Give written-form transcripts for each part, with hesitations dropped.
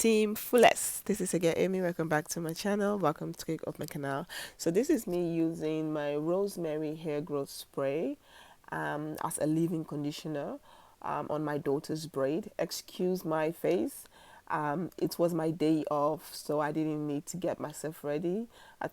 Team Fullest. This is again Amy. Welcome back to my channel. Welcome to click off my canal. So this is me using my Rosemary hair growth spray as a leave-in conditioner on my daughter's braid. Excuse my face. It was my day off, so I didn't need to get myself ready.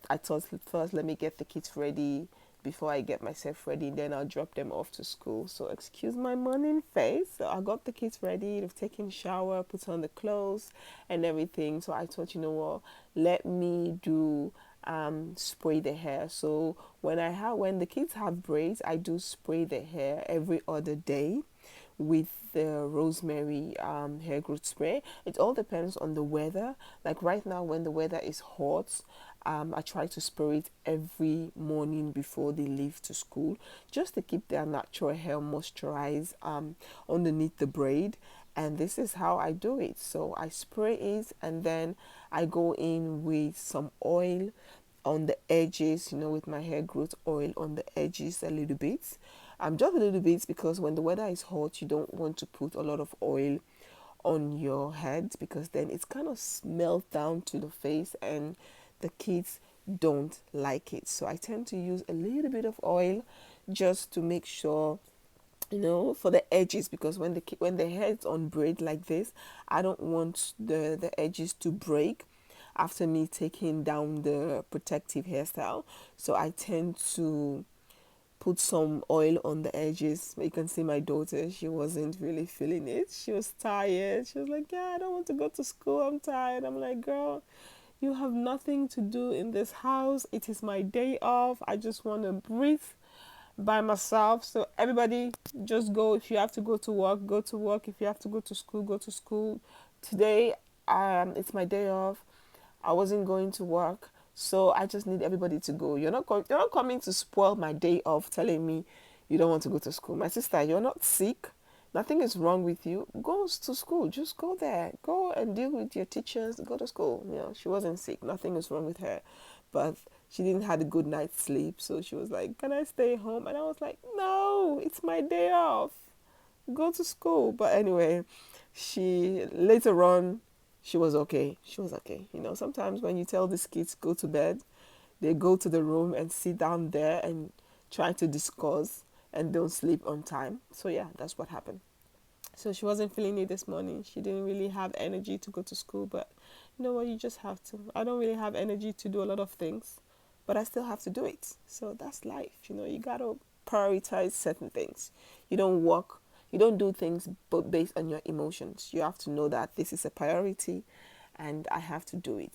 I thought first let me get the kids ready before I get myself ready, then I'll drop them off to school. So excuse my morning face. So I got the kids ready, they've taken shower, put on the clothes and everything. So I thought, you know what, let me do spray the hair. So when the kids have braids, I do spray the hair every other day with the Rosemary hair growth spray. It all depends on the weather. Like right now when the weather is hot, I try to spray it every morning before they leave to school, just to keep their natural hair moisturized underneath the braid. And this is how I do it. So I spray it and then I go in with some oil on the edges, with my hair growth oil on the edges a little bit. Just a little bit, because when the weather is hot, you don't want to put a lot of oil on your head, because then it's kind of smelt down to the face and the kids don't like it. So I tend to use a little bit of oil just to make sure, for the edges, because when the hair's on braid like this, I don't want the edges to break after me taking down the protective hairstyle. So I tend to put some oil on the edges. You can see my daughter, she wasn't really feeling it. She was tired. She was like, yeah, I don't want to go to school, I'm tired. I'm like, girl, you have nothing to do in this house. It is my day off. I just want to breathe by myself. So everybody just go. If you have to go to work, go to work. If you have to go to school, go to school. Today it's my day off. I wasn't going to work, so I just need everybody to go. You're not coming to spoil my day off telling me you don't want to go to school. My sister, you're not sick. Nothing is wrong with you. Go to school. Just go there. Go and deal with your teachers. Go to school. She wasn't sick. Nothing was wrong with her. But she didn't have a good night's sleep. So she was like, can I stay home? And I was like, no, it's my day off. Go to school. But anyway, later on, she was okay. She was okay. Sometimes when you tell these kids go to bed, they go to the room and sit down there and try to discuss and don't sleep on time. So yeah, that's what happened. So she wasn't feeling it this morning. She didn't really have energy to go to school, but you know what, you just have to. I don't really have energy to do a lot of things, but I still have to do it. So that's life. You gotta prioritize certain things. You don't do things but based on your emotions. You have to know that this is a priority and I have to do it.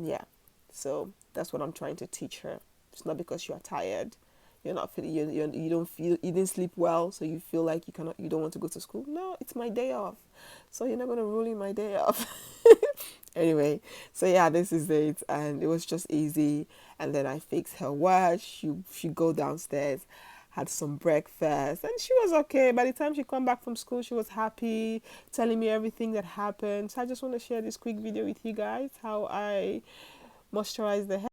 Yeah. So that's what I'm trying to teach her. It's not because you are tired. You're not feeling, you don't feel, you didn't sleep well, so you feel like you don't want to go to school. No, it's my day off. So you're not going to ruin my day off. Anyway, so yeah, this is it. And it was just easy. And then I fixed her watch. She go downstairs, had some breakfast, and she was okay. By the time she come back from school, she was happy, telling me everything that happened. So I just want to share this quick video with you guys, how I moisturize the hair.